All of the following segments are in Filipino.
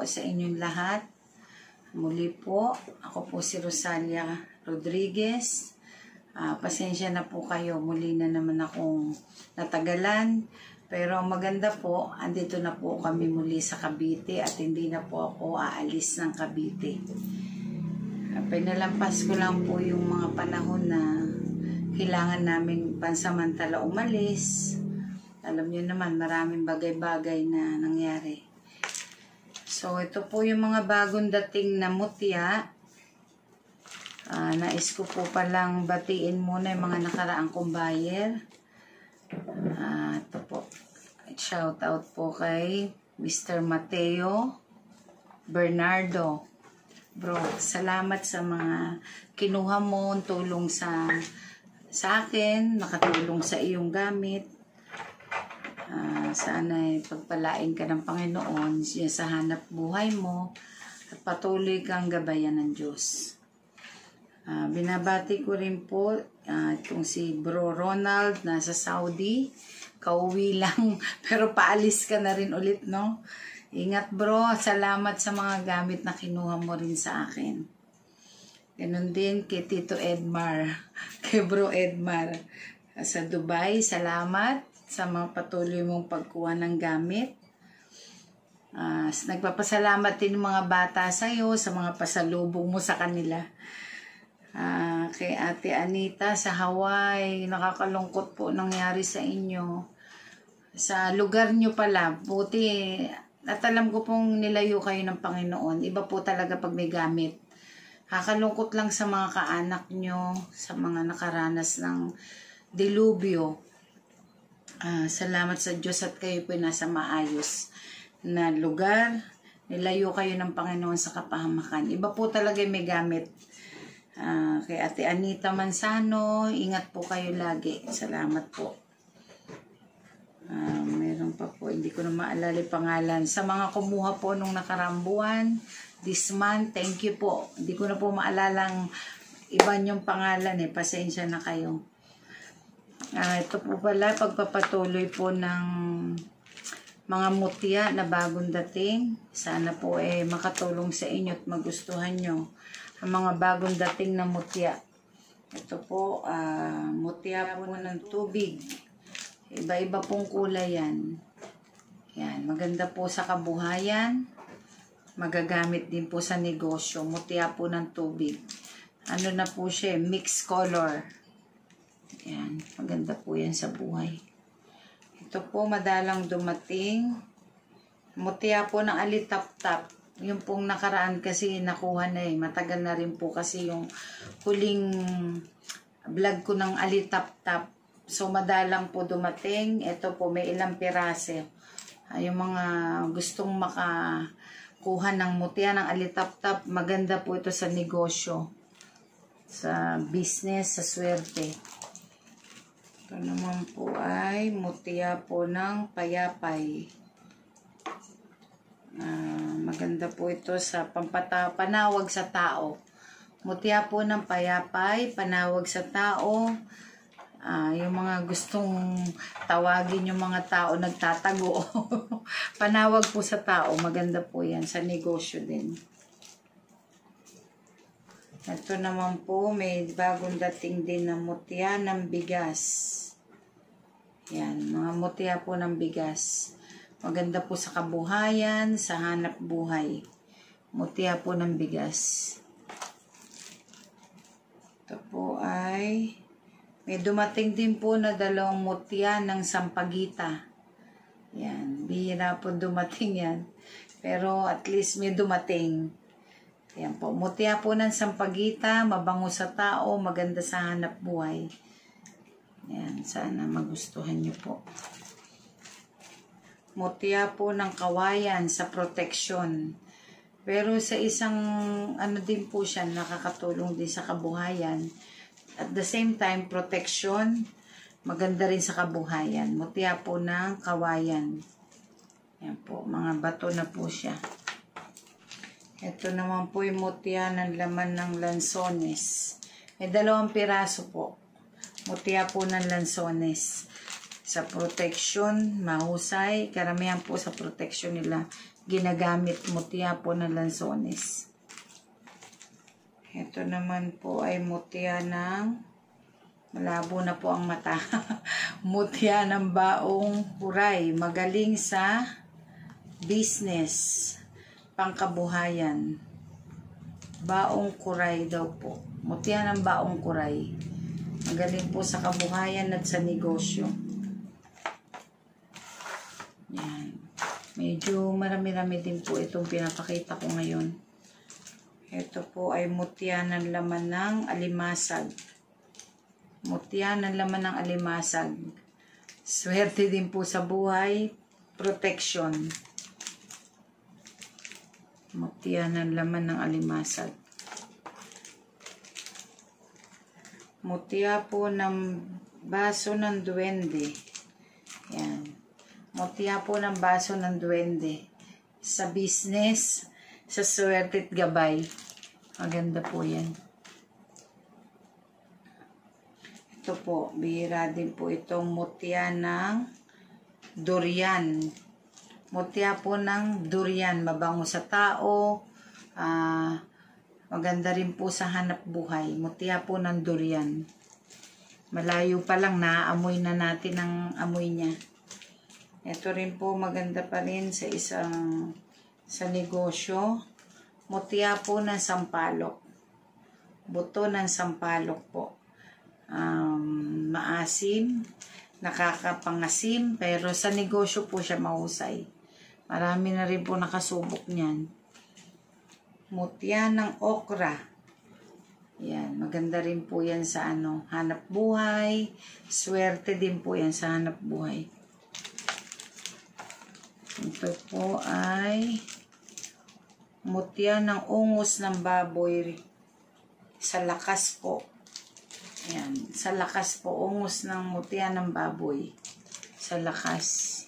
sa inyong lahat. Muli po, ako po si Rosalia Rodriguez. Pasensya na po kayo, muli na naman akong natagalan. Pero ang maganda po, andito na po kami muli sa Cavite at hindi na po ako aalis ng Cavite. Pinalampas ko lang po yung mga panahon na kailangan namin pansamantala umalis. Alam niyo naman, maraming bagay-bagay na nangyari. So, ito po yung mga bagong dating na mutya. Nais ko po palang batiin muna yung mga nakaraang kong buyer. Ito po. Shout out po kay Mr. Mateo Bernardo. Bro, salamat sa mga kinuha mo, tulong sa akin, nakatulong sa iyong gamit. Sana pagpalain ka ng Panginoon sa hanap buhay mo at patuloy kang gabayan ng Diyos. Binabati ko rin po itong si Bro Ronald, nasa Saudi. Kauwi lang, pero paalis ka na rin ulit, no? Ingat bro, salamat sa mga gamit na kinuha mo rin sa akin. Ganun din kay Tito Edmar, kay Bro Edmar sa Dubai, salamat sa mga patuloy mong pagkuha ng gamit. Nagpapasalamat din mga bata sa'yo, sa mga pasalubong mo sa kanila. Kay Ate Anita sa Hawaii, nakakalungkot po nangyari sa inyo. Sa lugar nyo pala, buti, at alam ko pong nilayo kayo ng Panginoon. Iba po talaga pag may gamit. Kakalungkot lang sa mga kaanak nyo, sa mga nakaranas ng dilubyo. Salamat sa Diyos at kayo po nasa maayos na lugar. Nilayo kayo ng Panginoon sa kapahamakan. Iba po talaga may gamit. Kay Ate Anita Manzano, ingat po kayo lagi. Salamat po. Meron pa po, hindi ko na maalala yung pangalan. Sa mga kumuha po nung nakarambuan, this month, thank you po. Hindi ko na po maalalang iba yung pangalan pasensya na kayo. Ito po pala, pagpapatuloy po ng mga mutya na bagong dating. Sana po makatulong sa inyo at magustuhan nyo ang mga bagong dating na mutya. Ito po, mutya po ng tubig. Iba-iba pong kulay yan. Yan, maganda po sa kabuhayan. Magagamit din po sa negosyo. Mutya po ng tubig. Ano na po siya, mixed color. Yan, maganda po yan sa buhay. Ito po, madalang dumating. Mutya po ng alitap-tap. Yung pong nakaraan kasi nakuha na matagal na rin po kasi yung huling vlog ko ng alitap-tap. So, madalang po dumating. Ito po, may ilang pirase. Yung mga gustong makakuha ng mutya ng alitap-tap, maganda po ito sa negosyo. Sa business, sa swerte. Ito naman po ay mutya po ng payapay. Maganda po ito sa panawag sa tao. Mutya po ng payapay, panawag sa tao. Yung mga gustong tawagin yung mga tao nagtatago. Panawag po sa tao, maganda po yan sa negosyo din. Ito naman po, may bagong dating din na mutya ng bigas. Yan, mga mutya po ng bigas. Maganda po sa kabuhayan, sa hanap buhay. Mutya po ng bigas. Ito po ay may dumating din po na dalawang mutya ng sampagita. Yan, bihira po dumating yan. Pero at least may dumating. Yan po, mutya po ng sampagita, mabango sa tao, maganda sa hanap buhay. Yan, sana magustuhan nyo po. Mutya po ng kawayan sa proteksyon. Pero sa isang, din po siya, nakakatulong din sa kabuhayan. At the same time, protection, maganda rin sa kabuhayan. Mutya po ng kawayan. Yan po, mga bato na po siya. Ito naman po yung mutya ng laman ng lansones. May 2 piraso po. Mutya po ng lansones. Sa protection, mahusay. Karamihan po sa protection nila ginagamit mutya po ng lansones. Ito naman po ay mutya ng, malabo na po ang mata. Mutya ng baong kuray. Magaling sa business, pangkabuhayan. Baong kuray daw po. Mutya ng baong kuray. Magaling po sa kabuhayan at sa negosyo. Yan. Medyo marami-rami din po itong pinapakita ko ngayon. Ito po ay mutya ng laman ng alimasag. Mutya ng laman ng alimasag. Swerte din po sa buhay. Protection. Mutya ng laman ng alimasag. Mutya po ng baso ng duwende. Yan. Mutya po ng baso ng duwende. Sa business, sa swerte at gabay. Maganda po yan. Ito po, bihira din po itong mutya ng durian. Mutya po ng durian. Mabango sa tao. Maganda rin po sa hanap buhay. Mutya po ng durian. Malayo pa lang, naaamoy na natin ang amoy niya. Ito rin po maganda pa rin sa sa negosyo. Mutya po ng sampalok. Buto ng sampalok po. Maasim, nakakapangasim, pero sa negosyo po siya mahusay. Marami na rin po nakasubok niyan. Mutya ng okra. Yan, maganda rin po yan sa hanap buhay. Swerte din po yan sa hanap buhay. Ito po ay mutya ng ungos ng baboy. Sa lakas po. Yan, sa lakas po. Ungos ng mutya ng baboy. Sa lakas.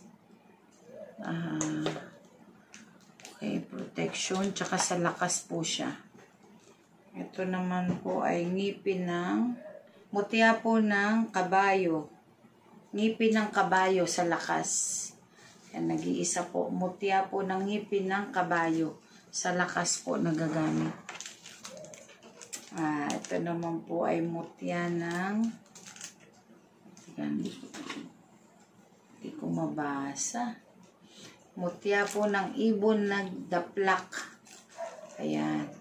Okay, protection, tsaka sa lakas po siya. Ito naman po ay ngipin ng, mutya po ng kabayo. Ngipin ng kabayo sa lakas. Yan, nag-iisa po. Mutya po ng ngipin ng kabayo. Sa lakas po nagagamit. Ito naman po ay mutya ng, yan, hindi ko mabasa. Mutya po ng ibon na daplak. Ayan.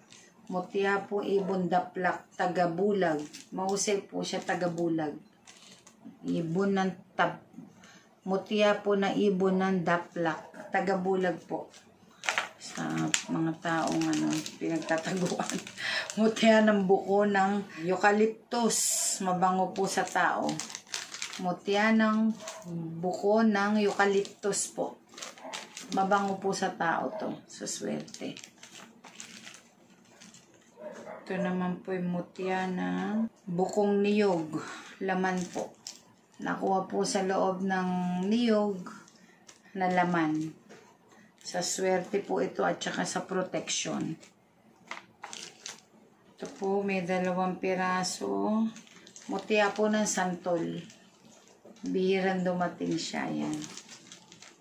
Mutya po ibon daplak, tagabulag. Mahusay po siya tagabulag. Ibon ng mutya po na ibon ng daplak, tagabulag po. Sa mga taong pinagtataguan. Mutya ng buko ng eucalyptus. Mabango po sa tao. Mutya ng buko ng eucalyptus po. Mabango po sa tao to. Sa swerte. Ito naman po yung mutya ng bukong niyog. Laman po. Nakuha po sa loob ng niyog na laman. Sa swerte po ito at saka sa protection. Ito po may 2 piraso. Mutya po ng santol. Bihirang dumating siya. Yan.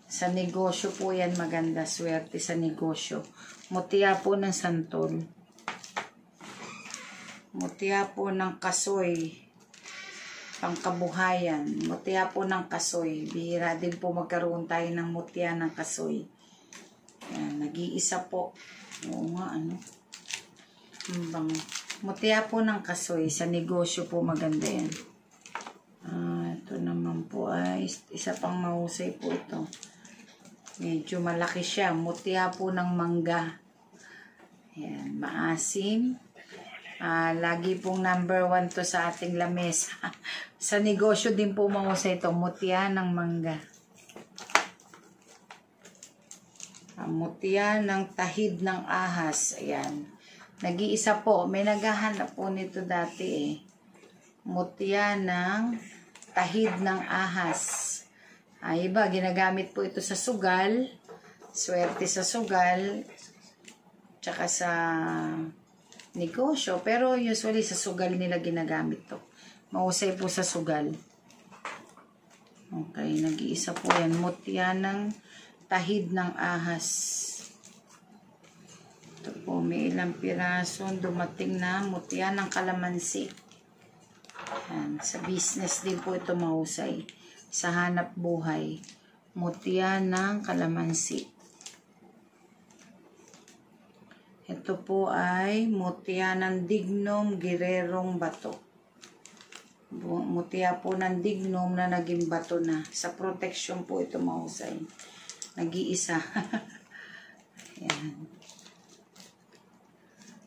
Sa negosyo po yan maganda. Swerte sa negosyo. Mutya po ng santol. Mutya po ng kasoy. Pangkabuhayan. Mutya po ng kasoy. Bihira din po magkaroon tayo ng mutya ng kasoy. Yan. Nag-iisa po. Oo nga, mutya po ng kasoy. Sa negosyo po maganda yan. Ito naman po ay isa pang mahusay po ito. Medyo malaki siya. Mutya po ng mangga. Ayan, maasim. Lagi pong number 1 to sa ating lamesa. Sa negosyo din po mahusay ito. Mutya ng mangga. Mutya ng tahid ng ahas. Ayan. Nag-iisa po. May naghahanap po nito dati eh. Mutya ng tahid ng ahas. Iba, ginagamit po ito sa sugal. Swerte sa sugal. Tsaka sa negosyo. Pero usually sa sugal nila ginagamit to. Mahusay po sa sugal. Okay, nag-iisa po yan. Mutya ng tahid ng ahas. Ito po, may ilang piraso dumating na mutya ng kalamansi. Yan. Sa business din po ito mahusay. Sa hanap buhay. Mutya ng kalamansi. Ito po ay mutya ng dignum girerong bato. Mutya po ng dignum na naging bato na. Sa protection po ito mahusay. Nag-iisa. Yan.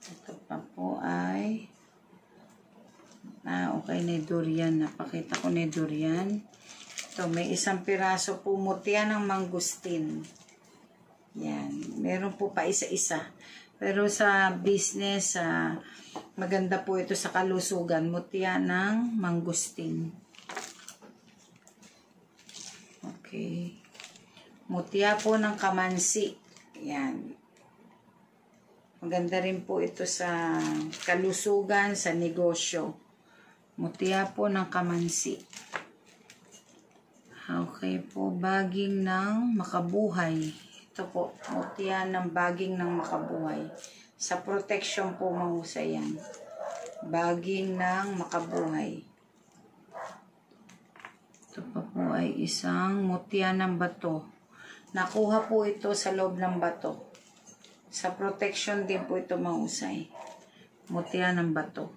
Ito pa po ay okay na durian. Napakita ko na durian. Ito, may isang piraso po mutya ng mangustin. Yan. Meron po pa isa-isa. Pero sa business, maganda po ito sa kalusugan. Mutya ng mangustin. Okay. Mutya po ng kamansi. Yan. Maganda rin po ito sa kalusugan, sa negosyo. Mutya po ng kamansi. Okay po, baging ng makabuhay. Ito po, mutya ng baging ng makabuhay. Sa protection po mahusay yan. Baging ng makabuhay. Ito pa po ay isang mutya ng bato. Nakuha po ito sa loob ng bato. Sa protection din po ito mahusay. Mutya ng bato.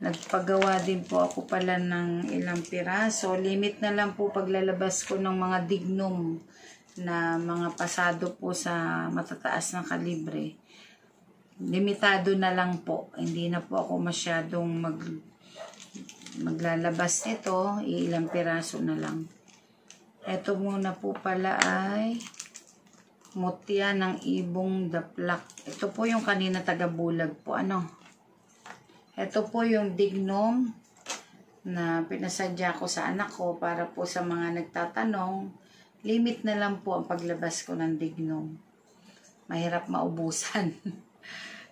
Nagpagawa din po ako pala ng ilang piraso. Limit na lang po paglalabas ko ng mga dignum na mga pasado po sa matataas na kalibre. Limitado na lang po. Hindi na po ako masyadong maglalabas nito. Ilang piraso na lang. Ito muna po pala ay mutya ng ibong daplak. Ito po yung kanina taga-bulag po. Ito po yung dignum na pinasadya ko sa anak ko para po sa mga nagtatanong. Limit na lang po ang paglabas ko ng dignum. Mahirap maubusan.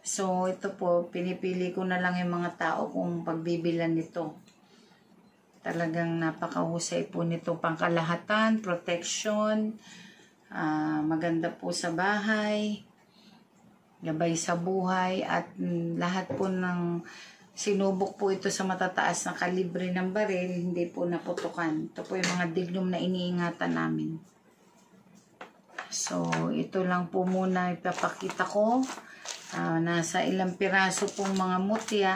So ito po, pinipili ko na lang yung mga tao kung pagbibilan nito. Talagang napakahusay po nito, pangkalahatan, protection, maganda po sa bahay, gabay sa buhay, at lahat po ng sinubok po ito sa matataas na kalibre ng baril, hindi po naputukan. Ito po yung mga dignum na iniingatan namin. So, ito lang po muna ipapakita ko. Nasa ilang piraso pong mga mutya.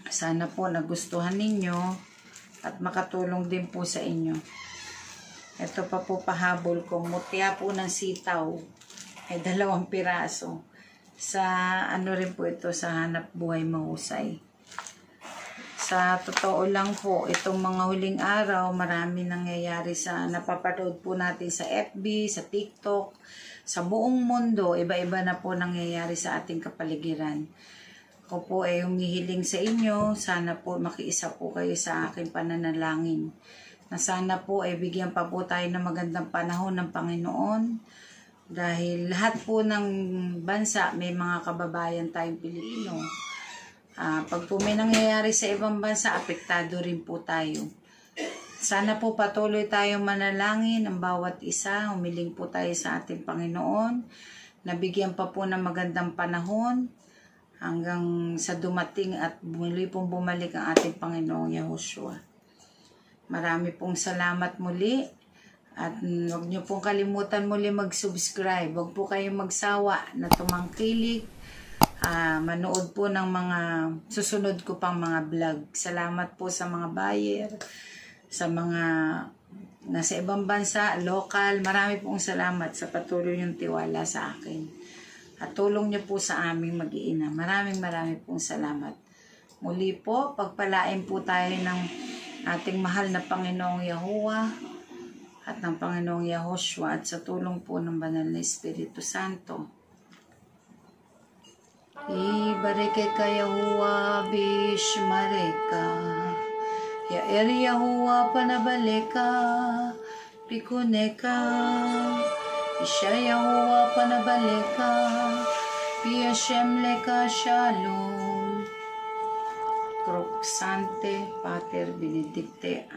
Sana po nagustuhan ninyo at makatulong din po sa inyo. Ito pa po pahabol ko. Mutya po ng sitaw. Ay 2 piraso. Sa rin po ito, sa hanap buhay mahusay. Sa totoo lang po, itong mga huling araw, marami nangyayari sa napapanood po natin sa FB, sa TikTok, sa buong mundo. Iba-iba na po nangyayari sa ating kapaligiran. Ako po ay humihiling sa inyo, sana po makiisa po kayo sa aking pananalangin. Na sana po ay bigyan pa po tayo ng magandang panahon ng Panginoon. Dahil lahat po ng bansa may mga kababayan tayong Pilipino. Pag po may nangyayari sa ibang bansa, apektado rin po tayo. Sana po patuloy tayong manalangin ang bawat isa. Humiling po tayo sa ating Panginoon. Nabigyan pa po ng magandang panahon. Hanggang sa dumating at muli pong bumalik ang ating Panginoong Yahushua. Marami pong salamat muli. At huwag niyo pong kalimutan muli mag-subscribe. Huwag po kayong magsawa na tumangkilik. Manood po ng mga susunod ko pang mga vlog. Salamat po sa mga buyer. Sa mga nasa ibang bansa, local. Marami pong salamat sa patuloy niyong tiwala sa akin. At tulong niyo po sa aming mag-iina. Maraming pong salamat. Muli po, pagpalain po tayo ng ating mahal na Panginoong Yahuwah at ng Panginoong Yahushua at sa tulong po ng Banal na Espiritu Santo. Ibareke ka Yahuwah, Bishmareka. Yaer Yahuwah, Panabaleka, Pikuneka. Isha Yahuwah panabaleka, Pi Hashem leka shalom. Roxante, Pater Benedicte.